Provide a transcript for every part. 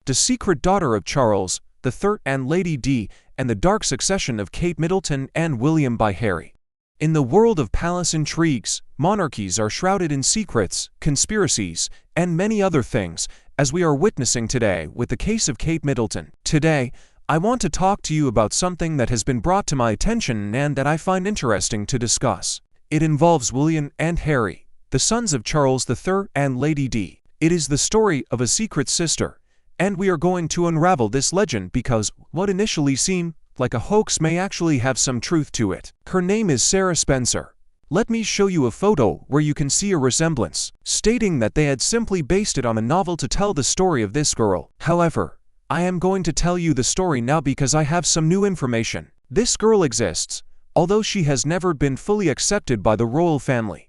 the secret daughter of Charles III and Lady Di, and the dark succession of Kate Middleton and William by Harry. In the world of palace intrigues, monarchies are shrouded in secrets, conspiracies, and many other things, as we are witnessing today with the case of Kate Middleton. Today, I want to talk to you about something that has been brought to my attention and that I find interesting to discuss. It involves William and Harry, the sons of Charles III and Lady Di. It is the story of a secret sister, and we are going to unravel this legend because what initially seemed like a hoax may actually have some truth to it. Her name is Sarah Spencer. Let me show you a photo where you can see a resemblance, stating that they had simply based it on a novel to tell the story of this girl. However, I am going to tell you the story now because I have some new information. This girl exists, although she has never been fully accepted by the royal family.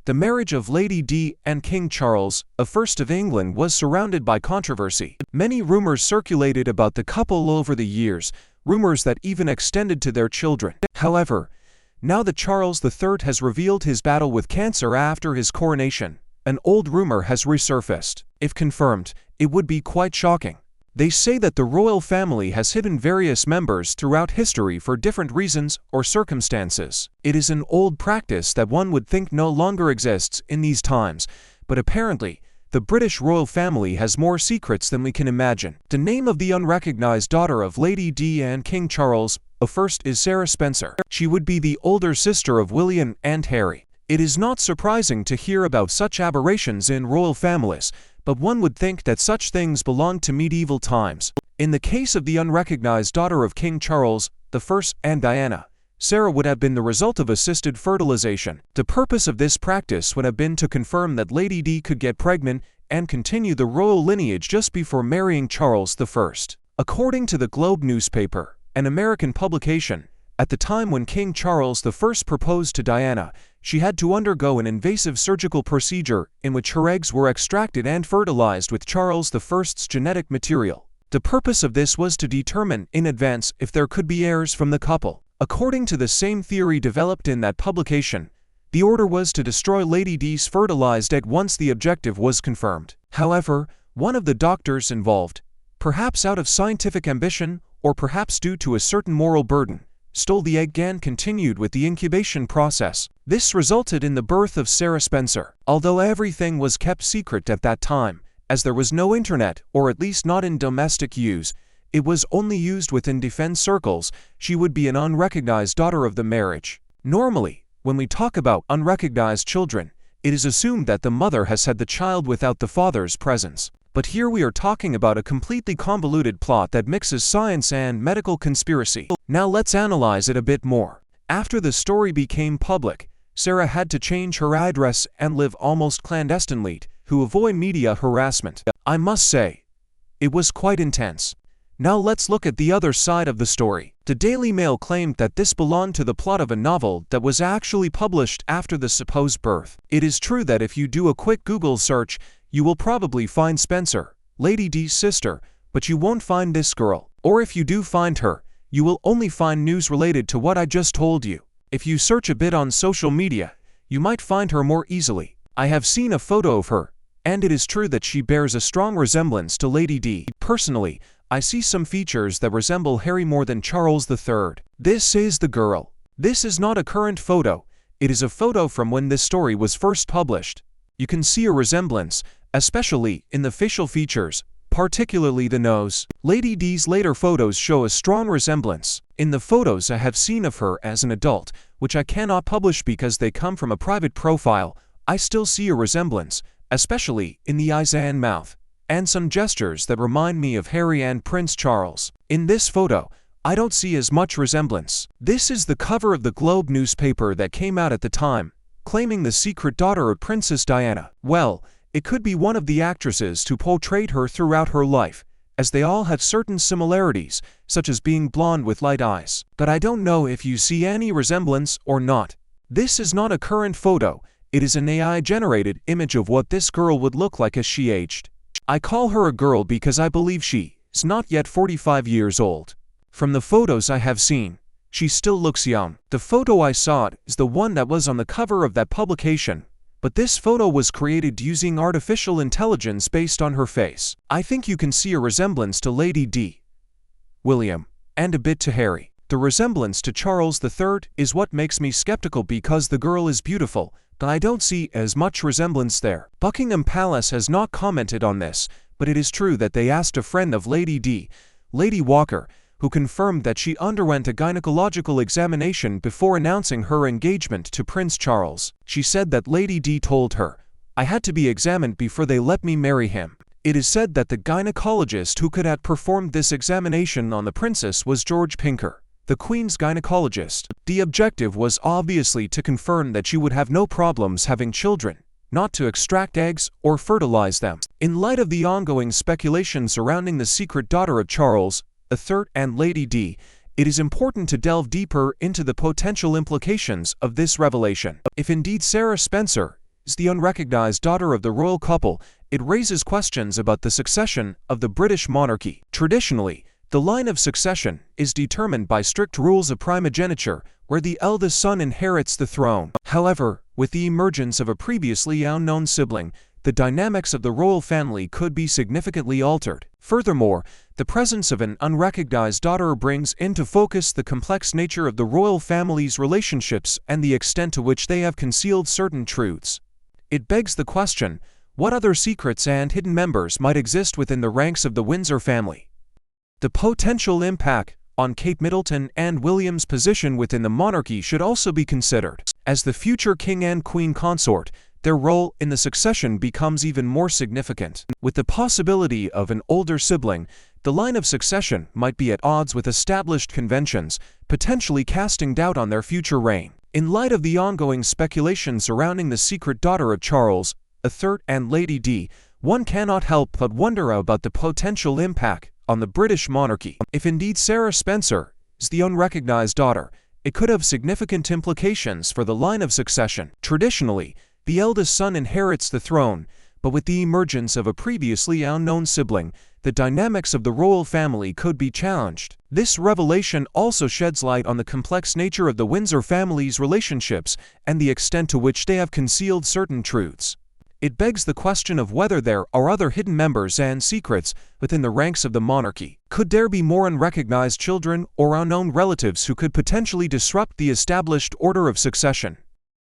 The marriage of Lady Di and King Charles I of England was surrounded by controversy. Many rumors circulated about the couple over the years, rumors that even extended to their children. However, now that Charles III has revealed his battle with cancer after his coronation, an old rumor has resurfaced. If confirmed, it would be quite shocking. They say that the royal family has hidden various members throughout history for different reasons or circumstances. It is an old practice that one would think no longer exists in these times, but apparently, the British royal family has more secrets than we can imagine. The name of the unrecognized daughter of Lady Di and King Charles I is Sarah Spencer. She would be the older sister of William and Harry. It is not surprising to hear about such aberrations in royal families, but one would think that such things belonged to medieval times. In the case of the unrecognized daughter of King Charles I and Diana, Sarah would have been the result of assisted fertilization. The purpose of this practice would have been to confirm that Lady Di could get pregnant and continue the royal lineage just before marrying Charles I. According to the Globe newspaper, an American publication, at the time when King Charles I proposed to Diana, she had to undergo an invasive surgical procedure in which her eggs were extracted and fertilized with Charles I's genetic material. The purpose of this was to determine in advance if there could be heirs from the couple. According to the same theory developed in that publication, the order was to destroy Lady Di's fertilized egg once the objective was confirmed. However, one of the doctors involved, perhaps out of scientific ambition or perhaps due to a certain moral burden, stole the egg and continued with the incubation process. This resulted in the birth of Sarah Spencer. Although everything was kept secret at that time, as there was no internet, or at least not in domestic use, it was only used within defense circles, she would be an unrecognized daughter of the marriage. Normally, when we talk about unrecognized children, it is assumed that the mother has had the child without the father's presence. But here we are talking about a completely convoluted plot that mixes science and medical conspiracy. Now let's analyze it a bit more. After the story became public, Sarah had to change her address and live almost clandestinely to avoid media harassment. I must say, it was quite intense. Now let's look at the other side of the story. The Daily Mail claimed that this belonged to the plot of a novel that was actually published after the supposed birth. It is true that if you do a quick Google search, you will probably find Spencer, Lady Di's sister, but you won't find this girl. Or if you do find her, you will only find news related to what I just told you. If you search a bit on social media, you might find her more easily. I have seen a photo of her, and it is true that she bears a strong resemblance to Lady Di. Personally, I see some features that resemble Harry more than Charles III. This is the girl. This is not a current photo. It is a photo from when this story was first published. You can see a resemblance, especially in the facial features, particularly the nose. Lady Di's later photos show a strong resemblance. In the photos I have seen of her as an adult, which I cannot publish because they come from a private profile, I still see a resemblance, especially in the eyes and mouth, and some gestures that remind me of Harry and Prince Charles. In this photo, I don't see as much resemblance. This is the cover of the Globe newspaper that came out at the time, claiming the secret daughter of Princess Diana. Well, it could be one of the actresses who portrayed her throughout her life, as they all have certain similarities, such as being blonde with light eyes. But I don't know if you see any resemblance or not. This is not a current photo, it is an AI-generated image of what this girl would look like as she aged. I call her a girl because I believe she is not yet 45 years old. From the photos I have seen, she still looks young. The photo I saw is the one that was on the cover of that publication, but this photo was created using artificial intelligence based on her face. I think you can see a resemblance to Lady D, William, and a bit to Harry. The resemblance to Charles III is what makes me skeptical because the girl is beautiful, but I don't see as much resemblance there. Buckingham Palace has not commented on this, but it is true that they asked a friend of Lady D, Lady Walker, who confirmed that she underwent a gynecological examination before announcing her engagement to Prince Charles. She said that Lady D told her, "I had to be examined before they let me marry him." It is said that the gynecologist who could have performed this examination on the princess was George Pinker, the Queen's gynecologist. The objective was obviously to confirm that she would have no problems having children, not to extract eggs or fertilize them. In light of the ongoing speculation surrounding the secret daughter of Charles III and Lady D, it is important to delve deeper into the potential implications of this revelation. If indeed Sarah Spencer is the unrecognized daughter of the royal couple, it raises questions about the succession of the British monarchy. Traditionally, the line of succession is determined by strict rules of primogeniture, where the eldest son inherits the throne. However, with the emergence of a previously unknown sibling, the dynamics of the royal family could be significantly altered. Furthermore, the presence of an unrecognized daughter brings into focus the complex nature of the royal family's relationships and the extent to which they have concealed certain truths. It begs the question, what other secrets and hidden members might exist within the ranks of the Windsor family? The potential impact on Kate Middleton and William's position within the monarchy should also be considered. As the future king and queen consort, their role in the succession becomes even more significant. With the possibility of an older sibling, the line of succession might be at odds with established conventions, potentially casting doubt on their future reign. In light of the ongoing speculation surrounding the secret daughter of Charles III and Lady D, one cannot help but wonder about the potential impact on the British monarchy. If indeed Sarah Spencer is the unrecognized daughter, it could have significant implications for the line of succession. Traditionally, the eldest son inherits the throne, but with the emergence of a previously unknown sibling, the dynamics of the royal family could be challenged. This revelation also sheds light on the complex nature of the Windsor family's relationships and the extent to which they have concealed certain truths. It begs the question of whether there are other hidden members and secrets within the ranks of the monarchy. Could there be more unrecognized children or unknown relatives who could potentially disrupt the established order of succession?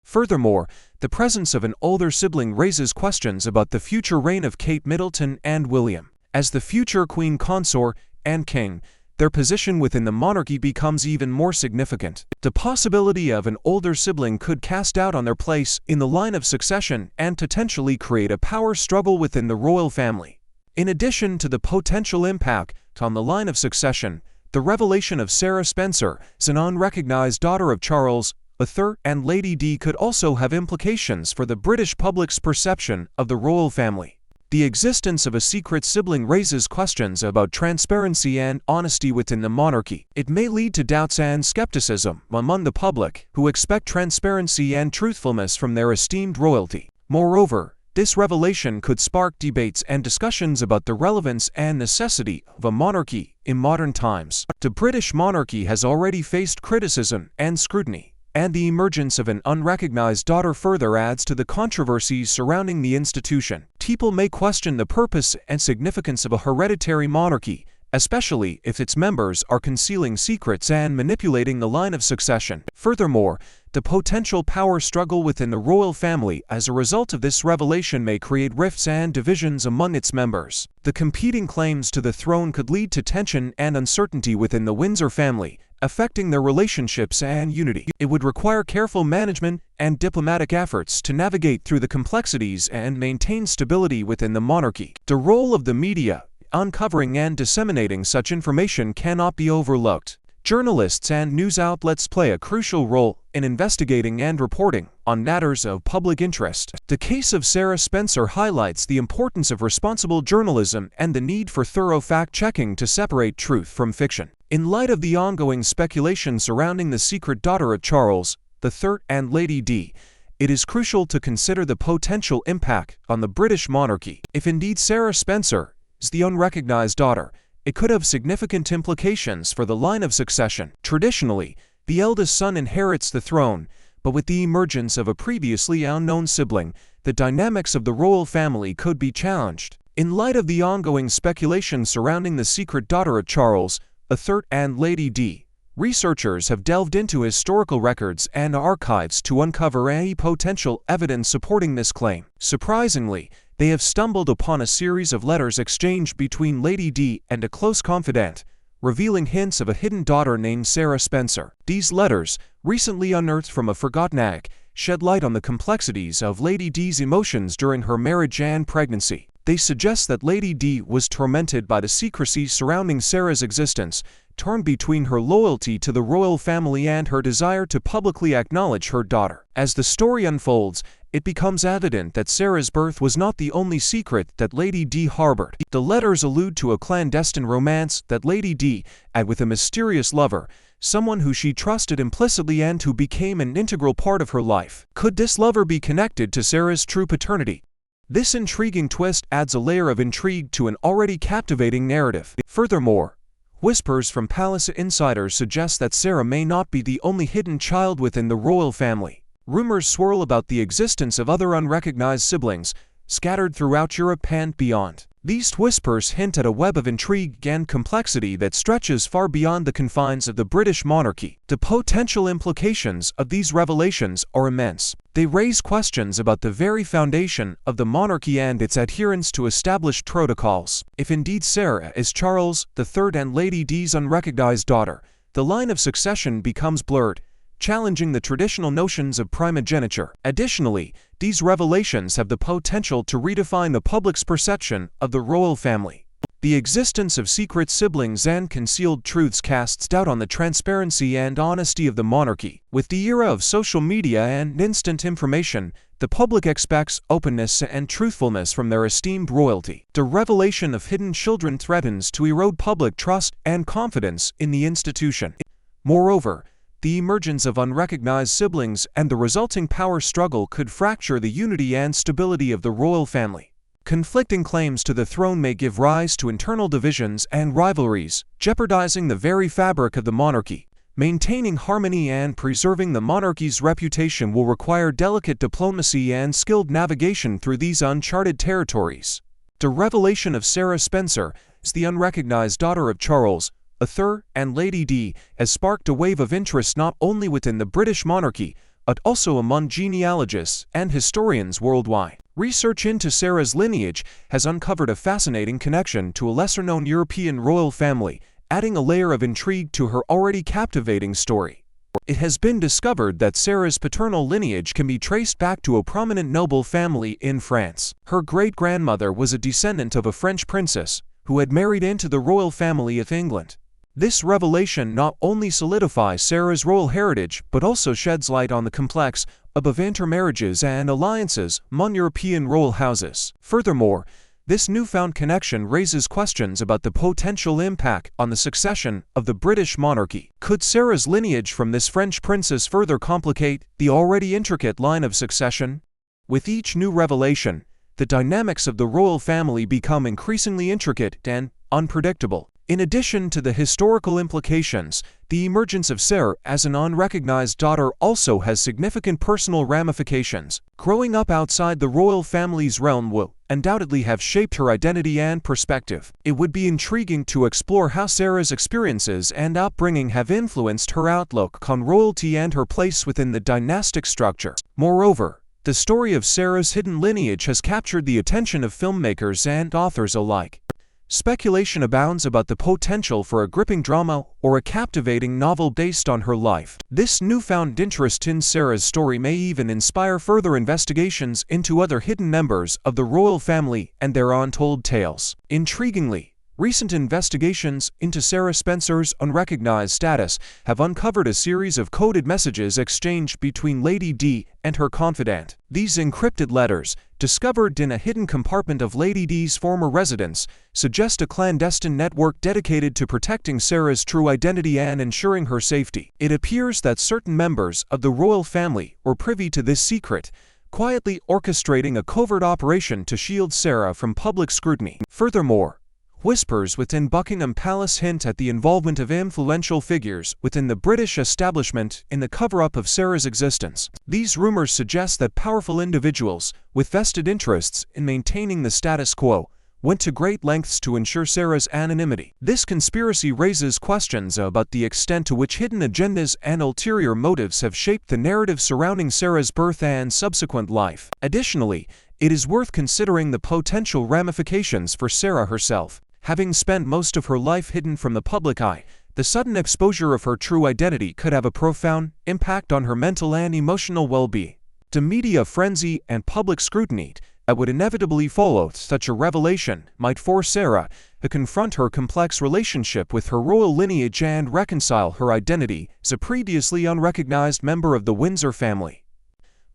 Furthermore, the presence of an older sibling raises questions about the future reign of Kate Middleton and William. As the future queen consort and king, their position within the monarchy becomes even more significant. The possibility of an older sibling could cast doubt on their place in the line of succession and potentially create a power struggle within the royal family. In addition to the potential impact on the line of succession, the revelation of Sarah Spencer as an unrecognized daughter of Charles III and Lady D could also have implications for the British public's perception of the royal family. The existence of a secret sibling raises questions about transparency and honesty within the monarchy. It may lead to doubts and skepticism among the public, who expect transparency and truthfulness from their esteemed royalty. Moreover, this revelation could spark debates and discussions about the relevance and necessity of a monarchy in modern times. The British monarchy has already faced criticism and scrutiny, and the emergence of an unrecognized daughter further adds to the controversies surrounding the institution. People may question the purpose and significance of a hereditary monarchy, especially if its members are concealing secrets and manipulating the line of succession. Furthermore, the potential power struggle within the royal family as a result of this revelation may create rifts and divisions among its members. The competing claims to the throne could lead to tension and uncertainty within the Windsor family, affecting their relationships and unity. It would require careful management and diplomatic efforts to navigate through the complexities and maintain stability within the monarchy. The role of the media, uncovering and disseminating such information, cannot be overlooked. Journalists and news outlets play a crucial role in investigating and reporting on matters of public interest. The case of Sarah Spencer highlights the importance of responsible journalism and the need for thorough fact-checking to separate truth from fiction. In light of the ongoing speculation surrounding the secret daughter of Charles III and Lady D, it is crucial to consider the potential impact on the British monarchy. If indeed Sarah Spencer is the unrecognized daughter, it could have significant implications for the line of succession. Traditionally, the eldest son inherits the throne, But with the emergence of a previously unknown sibling, the dynamics of the royal family could be challenged. In light of the ongoing speculation surrounding the secret daughter of Charles III and Lady Di, researchers have delved into historical records and archives to uncover any potential evidence supporting this claim. Surprisingly, they have stumbled upon a series of letters exchanged between Lady Di and a close confidant, revealing hints of a hidden daughter named Sarah Spencer. These letters, recently unearthed from a forgotten attic, shed light on the complexities of Lady Di's emotions during her marriage and pregnancy. They suggest that Lady Di was tormented by the secrecy surrounding Sarah's existence, torn between her loyalty to the royal family and her desire to publicly acknowledge her daughter. As the story unfolds, it becomes evident that Sarah's birth was not the only secret that Lady Di harbored. The letters allude to a clandestine romance that Lady Di had with a mysterious lover, someone who she trusted implicitly and who became an integral part of her life. Could this lover be connected to Sarah's true paternity? This intriguing twist adds a layer of intrigue to an already captivating narrative. Furthermore, whispers from palace insiders suggest that Sarah may not be the only hidden child within the royal family. Rumors swirl about the existence of other unrecognized siblings, scattered throughout Europe and beyond. These whispers hint at a web of intrigue and complexity that stretches far beyond the confines of the British monarchy. The potential implications of these revelations are immense. They raise questions about the very foundation of the monarchy and its adherence to established protocols. If indeed Sarah is Charles III and Lady Di's unrecognized daughter, the line of succession becomes blurred, challenging the traditional notions of primogeniture. Additionally, these revelations have the potential to redefine the public's perception of the royal family. The existence of secret siblings and concealed truths casts doubt on the transparency and honesty of the monarchy. With the era of social media and instant information, the public expects openness and truthfulness from their esteemed royalty. The revelation of hidden children threatens to erode public trust and confidence in the institution. Moreover, the emergence of unrecognized siblings and the resulting power struggle could fracture the unity and stability of the royal family. Conflicting claims to the throne may give rise to internal divisions and rivalries, jeopardizing the very fabric of the monarchy. Maintaining harmony and preserving the monarchy's reputation will require delicate diplomacy and skilled navigation through these uncharted territories. The revelation of Sarah Spencer as the unrecognized daughter of Charles III and Lady Di has sparked a wave of interest not only within the British monarchy, but also among genealogists and historians worldwide. Research into Sarah's lineage has uncovered a fascinating connection to a lesser-known European royal family, adding a layer of intrigue to her already captivating story. It has been discovered that Sarah's paternal lineage can be traced back to a prominent noble family in France. Her great-grandmother was a descendant of a French princess who had married into the royal family of England. This revelation not only solidifies Sarah's royal heritage but also sheds light on the complex web of intermarriages and alliances among European royal houses. Furthermore, this newfound connection raises questions about the potential impact on the succession of the British monarchy. Could Sarah's lineage from this French princess further complicate the already intricate line of succession? With each new revelation, the dynamics of the royal family become increasingly intricate and unpredictable. In addition to the historical implications, the emergence of Sarah as an unrecognized daughter also has significant personal ramifications. Growing up outside the royal family's realm will undoubtedly have shaped her identity and perspective. It would be intriguing to explore how Sarah's experiences and upbringing have influenced her outlook on royalty and her place within the dynastic structure. Moreover, the story of Sarah's hidden lineage has captured the attention of filmmakers and authors alike. Speculation abounds about the potential for a gripping drama or a captivating novel based on her life. This newfound interest in Sarah's story may even inspire further investigations into other hidden members of the royal family and their untold tales. Intriguingly, recent investigations into Sarah Spencer's unrecognized status have uncovered a series of coded messages exchanged between Lady Di and her confidant. These encrypted letters, discovered in a hidden compartment of Lady Di's former residence, suggest a clandestine network dedicated to protecting Sarah's true identity and ensuring her safety. It appears that certain members of the royal family were privy to this secret, quietly orchestrating a covert operation to shield Sarah from public scrutiny. Furthermore, Whispers within Buckingham Palace hint at the involvement of influential figures within the British establishment in the cover-up of Sarah's existence. These rumors suggest that powerful individuals, with vested interests in maintaining the status quo, went to great lengths to ensure Sarah's anonymity. This conspiracy raises questions about the extent to which hidden agendas and ulterior motives have shaped the narrative surrounding Sarah's birth and subsequent life. Additionally, it is worth considering the potential ramifications for Sarah herself. Having spent most of her life hidden from the public eye, the sudden exposure of her true identity could have a profound impact on her mental and emotional well-being. The media frenzy and public scrutiny that would inevitably follow such a revelation might force Sarah to confront her complex relationship with her royal lineage and reconcile her identity as a previously unrecognized member of the Windsor family.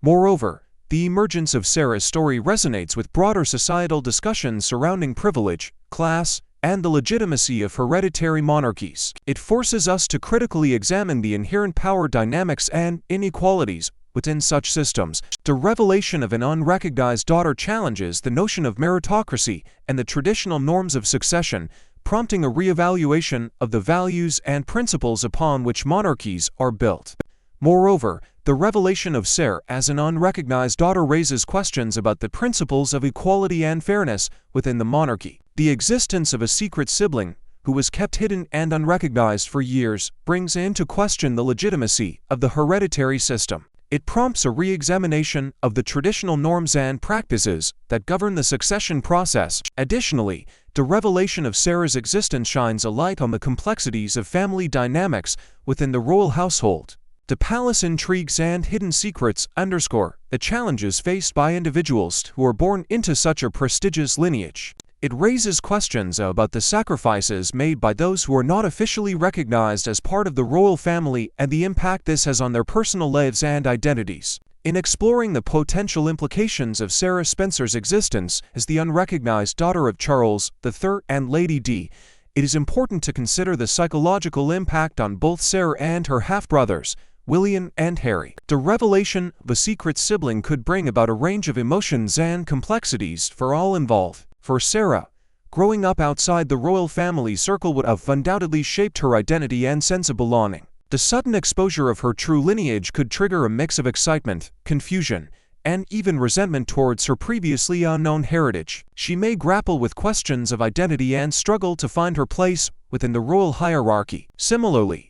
Moreover, the emergence of Sarah's story resonates with broader societal discussions surrounding privilege, class, and the legitimacy of hereditary monarchies. It forces us to critically examine the inherent power dynamics and inequalities within such systems. The revelation of an unrecognized daughter challenges the notion of meritocracy and the traditional norms of succession, prompting a re-evaluation of the values and principles upon which monarchies are built. Moreover, the revelation of Sarah as an unrecognized daughter raises questions about the principles of equality and fairness within the monarchy. The existence of a secret sibling, who was kept hidden and unrecognized for years, brings into question the legitimacy of the hereditary system. It prompts a re-examination of the traditional norms and practices that govern the succession process. Additionally, the revelation of Sarah's existence shines a light on the complexities of family dynamics within the royal household. The palace intrigues and hidden secrets underscore the challenges faced by individuals who are born into such a prestigious lineage. It raises questions about the sacrifices made by those who are not officially recognized as part of the royal family and the impact this has on their personal lives and identities. In exploring the potential implications of Sarah Spencer's existence as the unrecognized daughter of Charles III and Lady Di, it is important to consider the psychological impact on both Sarah and her half-brothers, William and Harry. The revelation of a secret sibling could bring about a range of emotions and complexities for all involved. For Sarah, growing up outside the royal family circle would have undoubtedly shaped her identity and sense of belonging. The sudden exposure of her true lineage could trigger a mix of excitement, confusion, and even resentment towards her previously unknown heritage. She may grapple with questions of identity and struggle to find her place within the royal hierarchy. Similarly,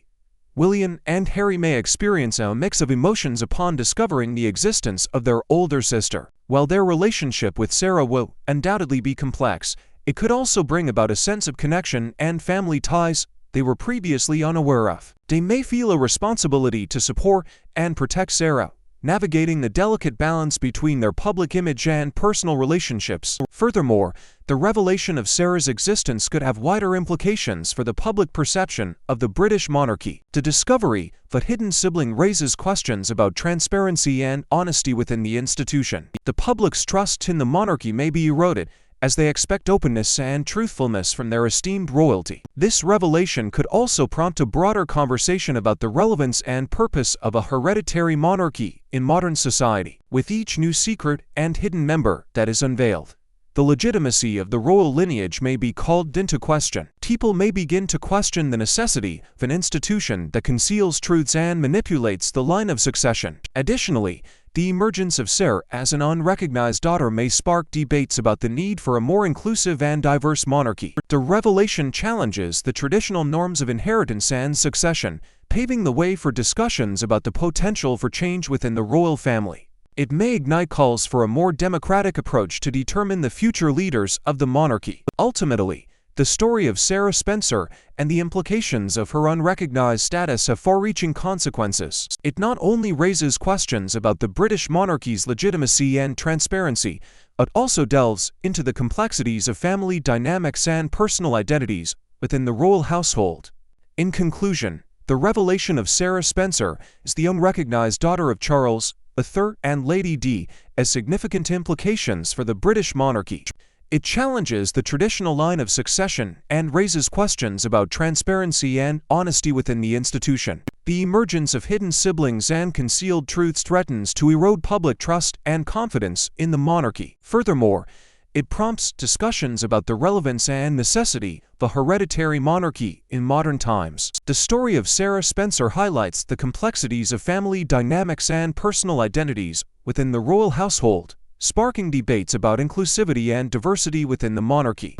William and Harry may experience a mix of emotions upon discovering the existence of their older sister. While their relationship with Sarah will undoubtedly be complex, it could also bring about a sense of connection and family ties they were previously unaware of. They may feel a responsibility to support and protect Sarah, navigating the delicate balance between their public image and personal relationships. Furthermore, the revelation of Sarah's existence could have wider implications for the public perception of the British monarchy. The discovery of a hidden sibling raises questions about transparency and honesty within the institution. The public's trust in the monarchy may be eroded, as they expect openness and truthfulness from their esteemed royalty. This revelation could also prompt a broader conversation about the relevance and purpose of a hereditary monarchy in modern society. With each new secret and hidden member that is unveiled, the legitimacy of the royal lineage may be called into question. People may begin to question the necessity of an institution that conceals truths and manipulates the line of succession. Additionally, the emergence of Sarah as an unrecognized daughter may spark debates about the need for a more inclusive and diverse monarchy. The revelation challenges the traditional norms of inheritance and succession, paving the way for discussions about the potential for change within the royal family. It may ignite calls for a more democratic approach to determine the future leaders of the monarchy. Ultimately, the story of Sarah Spencer and the implications of her unrecognized status have far-reaching consequences. It not only raises questions about the British monarchy's legitimacy and transparency, but also delves into the complexities of family dynamics and personal identities within the royal household. In conclusion, the revelation of Sarah Spencer as the unrecognized daughter of Charles III and Lady Di has significant implications for the British monarchy. It challenges the traditional line of succession and raises questions about transparency and honesty within the institution. The emergence of hidden siblings and concealed truths threatens to erode public trust and confidence in the monarchy. Furthermore, It prompts discussions about the relevance and necessity of a hereditary monarchy in modern times. The story of Sarah Spencer highlights the complexities of family dynamics and personal identities within the royal household, sparking debates about inclusivity and diversity within the monarchy.